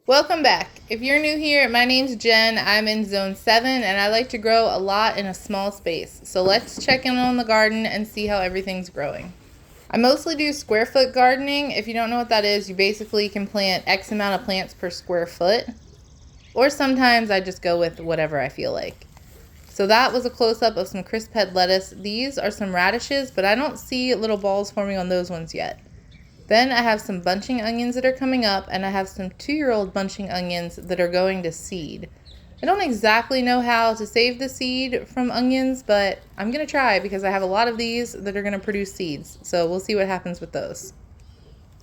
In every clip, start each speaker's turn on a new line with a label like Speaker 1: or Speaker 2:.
Speaker 1: Welcome back. If you're new here, my name's Jen. I'm in zone 7 and I like to grow a lot in a small space. So let's check in on the garden and see how everything's growing. I mostly do square foot gardening. If you don't know what that is, you basically can plant X amount of plants per square foot. Or sometimes I just go with whatever I feel like. So that was a close-up of some crisp head lettuce. These are some radishes, but I don't see little balls forming on those ones yet. Then I have some bunching onions that are coming up, and I have some 2-year-old bunching onions that are going to seed. I don't exactly know how to save the seed from onions, but I'm going to try because I have a lot of these that are going to produce seeds. So we'll see what happens with those.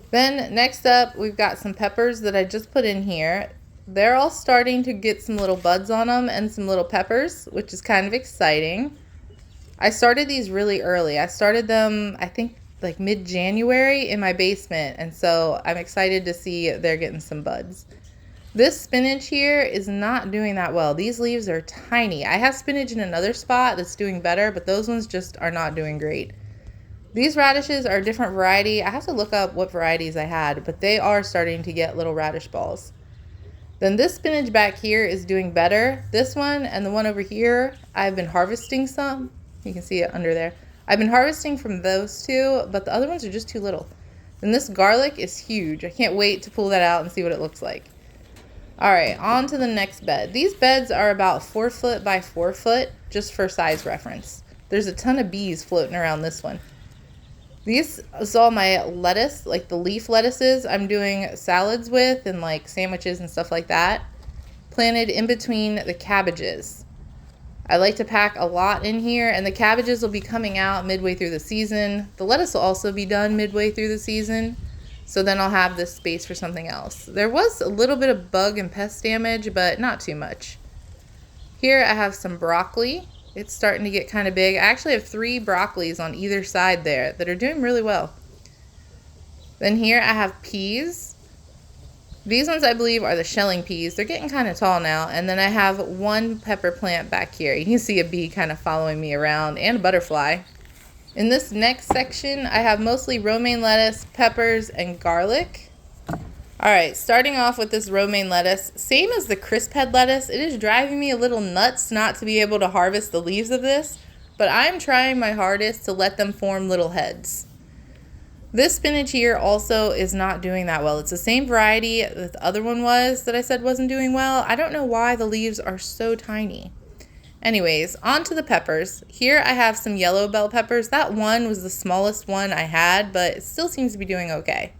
Speaker 1: Then next up, we've got some peppers that I just put in here. They're all starting to get some little buds on them and some little peppers, which is kind of exciting. I started these really early. I started them, I think, like mid-January in my basement, and so I'm excited to see they're getting some buds. This spinach here is not doing that well. These leaves are tiny. I have spinach in another spot that's doing better, but those ones just are not doing great. These radishes are a different variety. I have to look up what varieties I had, but they are starting to get little radish balls. Then this spinach back here is doing better. This one and the one over here, I've been harvesting some. You can see it under there. I've been harvesting from those two, but the other ones are just too little. And this garlic is huge. I can't wait to pull that out and see what it looks like. All right, on to the next bed. These beds are about 4 foot by 4 foot, just for size reference. There's a ton of bees floating around this one. These is all my lettuce, like the leaf lettuces I'm doing salads with and like sandwiches and stuff like that, planted in between the cabbages. I like to pack a lot in here, and the cabbages will be coming out midway through the season. The lettuce will also be done midway through the season, so then I'll have this space for something else. There was a little bit of bug and pest damage, but not too much. Here I have some broccoli. It's starting to get kind of big. I actually have 3 broccolis on either side there that are doing really well. Then here I have peas. These ones I believe are the shelling peas. They're getting kind of tall now. And then I have 1 pepper plant back here. You can see a bee kind of following me around and a butterfly. In this next section, I have mostly romaine lettuce, peppers, and garlic. Alright, starting off with this romaine lettuce, same as the crisp head lettuce, it is driving me a little nuts not to be able to harvest the leaves of this, but I'm trying my hardest to let them form little heads. This spinach here also is not doing that well. It's the same variety that the other one was that I said wasn't doing well. I don't know why the leaves are so tiny. Anyways, on to the peppers. Here I have some yellow bell peppers. That one was the smallest one I had, but it still seems to be doing okay.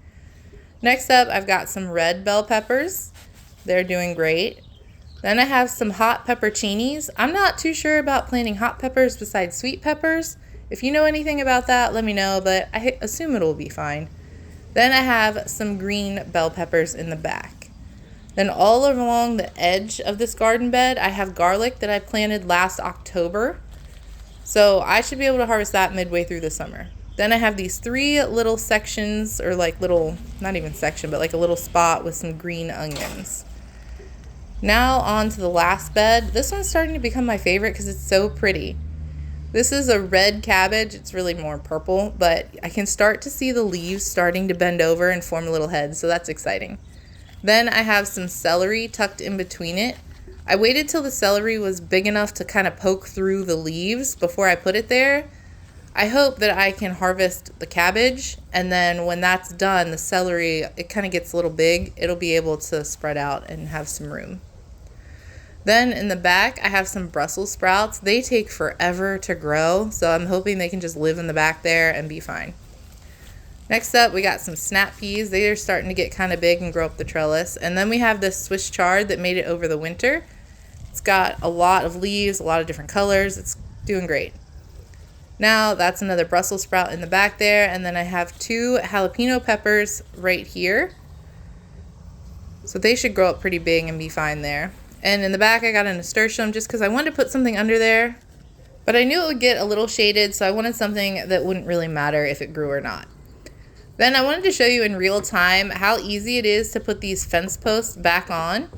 Speaker 1: Next up, I've got some red bell peppers. They're doing great. Then I have some hot pepperoncinis. I'm not too sure about planting hot peppers besides sweet peppers. If you know anything about that, let me know, but I assume it'll be fine. Then I have some green bell peppers in the back. Then all along the edge of this garden bed, I have garlic that I planted last October. So I should be able to harvest that midway through the summer. Then I have these 3 little sections, or like little, not even section, but like a little spot with some green onions. Now on to the last bed. This one's starting to become my favorite because it's so pretty. This is a red cabbage. It's really more purple, but I can start to see the leaves starting to bend over and form little heads, so that's exciting. Then I have some celery tucked in between it. I waited till the celery was big enough to kind of poke through the leaves before I put it there. I hope that I can harvest the cabbage, and then when that's done, the celery, it kind of gets a little big. It'll be able to spread out and have some room. Then in the back, I have some Brussels sprouts. They take forever to grow, so I'm hoping they can just live in the back there and be fine. Next up, we got some snap peas. They are starting to get kind of big and grow up the trellis. And then we have this Swiss chard that made it over the winter. It's got a lot of leaves, a lot of different colors. It's doing great. Now that's another Brussels sprout in the back there, and then I have 2 jalapeno peppers right here. So they should grow up pretty big and be fine there. And in the back I got a nasturtium just because I wanted to put something under there, but I knew it would get a little shaded, so I wanted something that wouldn't really matter if it grew or not. Then I wanted to show you in real time how easy it is to put these fence posts back on.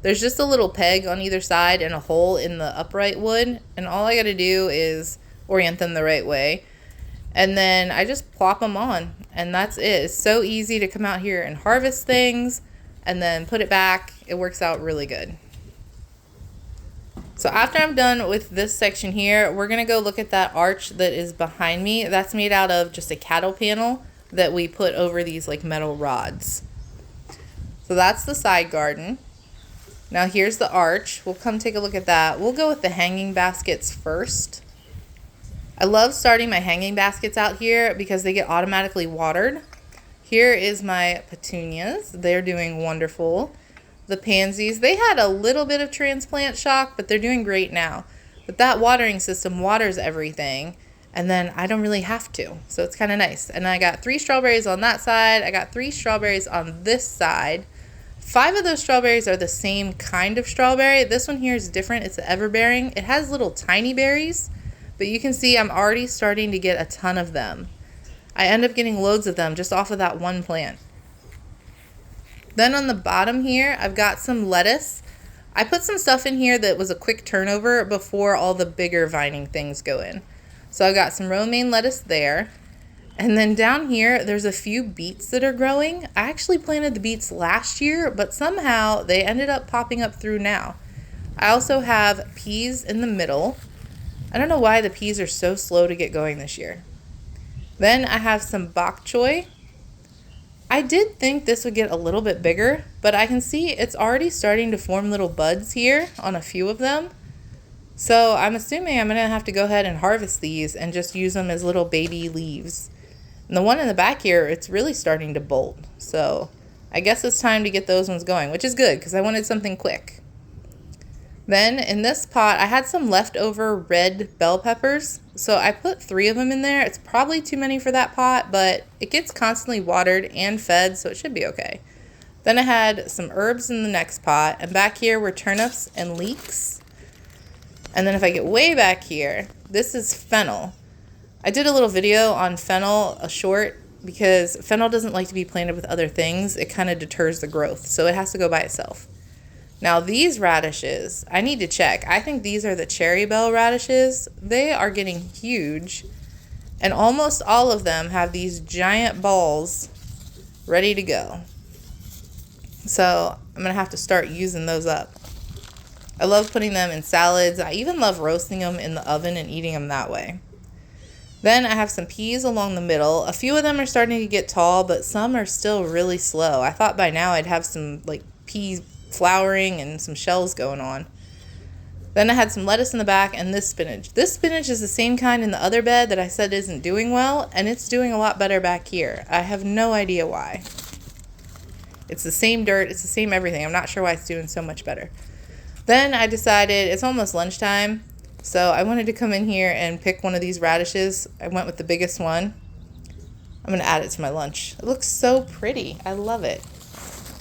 Speaker 1: There's just a little peg on either side and a hole in the upright wood, and all I got to do is orient them the right way, and then I just plop them on, and that's it. It's so easy to come out here and harvest things. and then put it back. It works out really good. So after I'm done with this section here, we're going to go look at that arch that is behind me. That's made out of just a cattle panel that we put over these like metal rods. So that's the side garden. Now here's the arch. We'll come take a look at that. We'll go with the hanging baskets first. I love starting my hanging baskets out here because they get automatically watered. Here is my petunias. They're doing wonderful. The pansies, they had a little bit of transplant shock, but they're doing great now. But that watering system waters everything, and then I don't really have to, so it's kind of nice. And I got 3 strawberries on that side. I got 3 strawberries on this side. 5 of those strawberries are the same kind of strawberry. This one here is different. It's an everbearing. It has little tiny berries, but you can see I'm already starting to get a ton of them. I end up getting loads of them just off of that one plant. Then on the bottom here, I've got some lettuce. I put some stuff in here that was a quick turnover before all the bigger vining things go in. So I've got some romaine lettuce there. And then down here, there's a few beets that are growing. I actually planted the beets last year, but somehow they ended up popping up through now. I also have peas in the middle. I don't know why the peas are so slow to get going this year. Then I have some bok choy. I did think this would get a little bit bigger, but I can see it's already starting to form little buds here on a few of them. So I'm assuming I'm going to have to go ahead and harvest these and just use them as little baby leaves. And the one in the back here, it's really starting to bolt. So I guess it's time to get those ones going, which is good because I wanted something quick. Then in this pot, I had some leftover red bell peppers. So I put 3 of them in there. It's probably too many for that pot, but it gets constantly watered and fed, so it should be okay. Then I had some herbs in the next pot, and back here were turnips and leeks. And then if I get way back here, this is fennel. I did a little video on fennel, a short, because fennel doesn't like to be planted with other things. It kind of deters the growth, so it has to go by itself. Now these radishes, I need to check. I think these are the cherry bell radishes. They are getting huge, and almost all of them have these giant balls ready to go. So I'm going to have to start using those up. I love putting them in salads. I even love roasting them in the oven and eating them that way. Then I have some peas along the middle. A few of them are starting to get tall, but some are still really slow. I thought by now I'd have some like peas flowering and some shells going on. Then I had some lettuce in the back and this spinach. This spinach is the same kind in the other bed that I said isn't doing well, and it's doing a lot better back here. I have no idea why. It's the same dirt, it's the same everything. I'm not sure why it's doing so much better. Then I decided it's almost lunchtime, so I wanted to come in here and pick one of these radishes. I went with the biggest one. I'm going to add it to my lunch. It looks so pretty. I love it.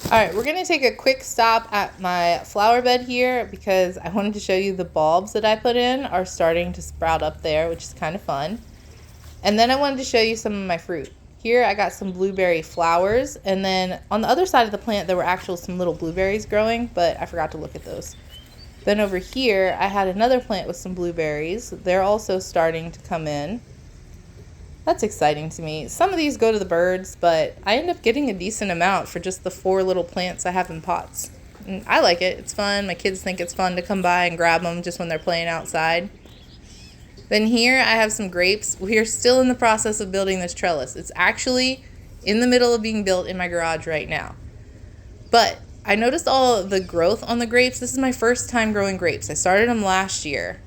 Speaker 1: Alright, we're going to take a quick stop at my flower bed here because I wanted to show you the bulbs that I put in are starting to sprout up there, which is kind of fun. And then I wanted to show you some of my fruit. Here I got some blueberry flowers, and then on the other side of the plant there were actually some little blueberries growing, but I forgot to look at those. Then over here I had another plant with some blueberries. They're also starting to come in. That's exciting to me. Some of these go to the birds, but I end up getting a decent amount for just the 4 little plants I have in pots. And I like it. It's fun. My kids think it's fun to come by and grab them just when they're playing outside. Then here I have some grapes. We are still in the process of building this trellis. It's actually in the middle of being built in my garage right now. But I noticed all the growth on the grapes. This is my first time growing grapes. I started them last year.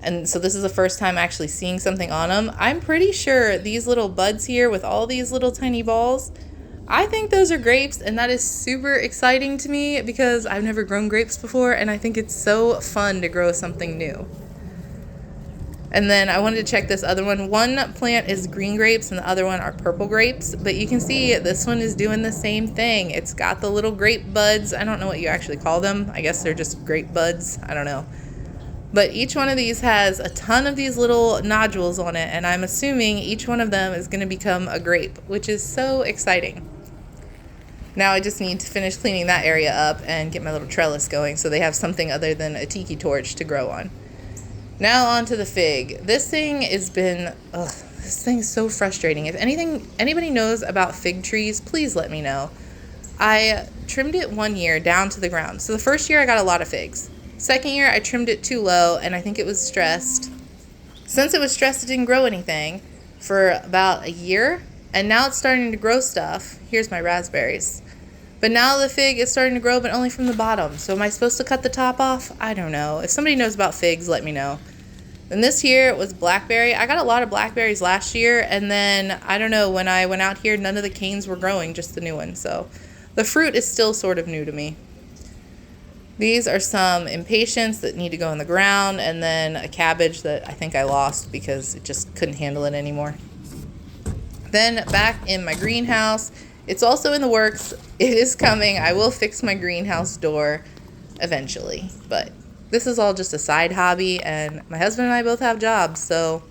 Speaker 1: And so this is the first time actually seeing something on them. I'm pretty sure these little buds here with all these little tiny balls, I think those are grapes, and that is super exciting to me because I've never grown grapes before, and I think it's so fun to grow something new. And then I wanted to check this other one. One plant is green grapes and the other one are purple grapes, but you can see this one is doing the same thing. It's got the little grape buds. I don't know what you actually call them. I guess they're just grape buds. I don't know. But each one of these has a ton of these little nodules on it, and I'm assuming each one of them is going to become a grape, which is so exciting. Now I just need to finish cleaning that area up and get my little trellis going so they have something other than a tiki torch to grow on. Now on to the fig. This thing has been, this thing's so frustrating. If anybody knows about fig trees, please let me know. I trimmed it 1 year down to the ground. So the first year I got a lot of figs. Second year I trimmed it too low, and I think it was stressed. Since it was stressed, it didn't grow anything for about a year, and now it's starting to grow stuff. Here's my raspberries. But now the fig is starting to grow, but only from the bottom. So am I supposed to cut the top off? I don't know. If somebody knows about figs, let me know. And this here was blackberry. I got a lot of blackberries last year, and then, I don't know, when I went out here, none of the canes were growing, just the new ones. So the fruit is still sort of new to me. These are some impatiens that need to go in the ground, and then a cabbage that I think I lost because it just couldn't handle it anymore. Then back in my greenhouse, it's also in the works. It is coming. I will fix my greenhouse door eventually, but this is all just a side hobby, and my husband and I both have jobs, so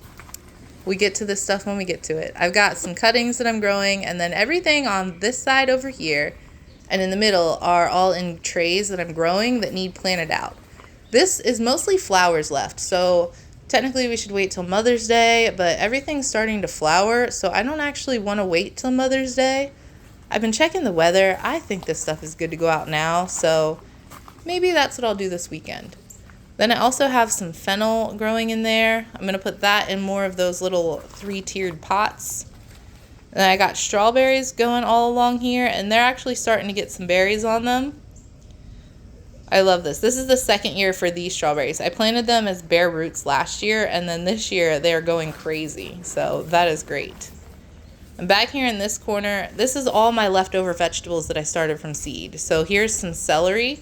Speaker 1: we get to this stuff when we get to it. I've got some cuttings that I'm growing, and then everything on this side over here and in the middle are all in trays that I'm growing that need planted out. This is mostly flowers left, so technically we should wait till Mother's Day, but everything's starting to flower, so I don't actually want to wait till Mother's Day. I've been checking the weather. I think this stuff is good to go out now, so maybe that's what I'll do this weekend. Then I also have some fennel growing in there. I'm going to put that in more of those little 3-tiered pots. And I got strawberries going all along here, and they're actually starting to get some berries on them. I love this. This is the second year for these strawberries. I planted them as bare roots last year, and then this year they're going crazy. So that is great. And back here in this corner, this is all my leftover vegetables that I started from seed. So here's some celery.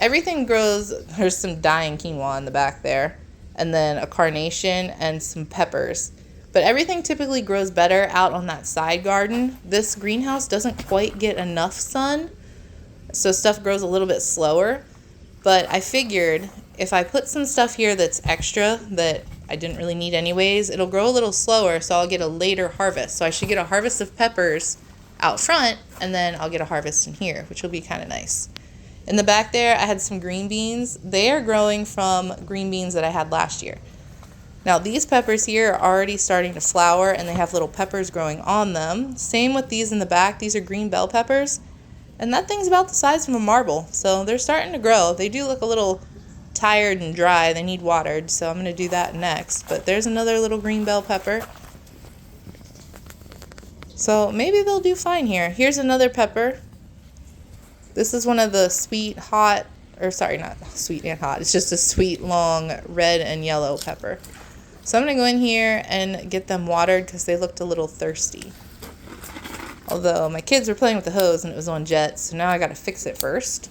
Speaker 1: Everything grows. There's some dying quinoa in the back there, and then a carnation and some peppers. But everything typically grows better out on that side garden. This greenhouse doesn't quite get enough sun, so stuff grows a little bit slower. But I figured if I put some stuff here that's extra that I didn't really need anyways, it'll grow a little slower, so I'll get a later harvest. So I should get a harvest of peppers out front, and then I'll get a harvest in here, which will be kind of nice. In the back there, I had some green beans. They are growing from green beans that I had last year. Now, these peppers here are already starting to flower, and they have little peppers growing on them. Same with these in the back. These are green bell peppers, and that thing's about the size of a marble, so they're starting to grow. They do look a little tired and dry. They need watered, so I'm going to do that next. But there's another little green bell pepper. So maybe they'll do fine here. Here's another pepper. This is one of the sweet, hot, or sorry, not sweet and hot. It's just a sweet, long, red and yellow pepper. So I'm going to go in here and get them watered because they looked a little thirsty. Although my kids were playing with the hose and it was on jet, so now I got to fix it first.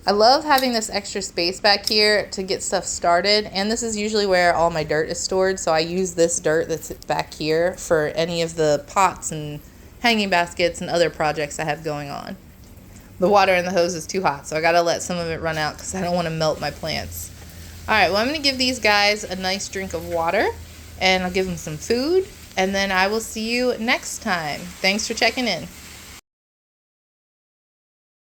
Speaker 1: I love having this extra space back here to get stuff started, and this is usually where all my dirt is stored, so I use this dirt that's back here for any of the pots and hanging baskets and other projects I have going on. The water in the hose is too hot, so I got to let some of it run out because I don't want to melt my plants. Alright, well, I'm going to give these guys a nice drink of water, and I'll give them some food, and then I will see you next time. Thanks for checking in.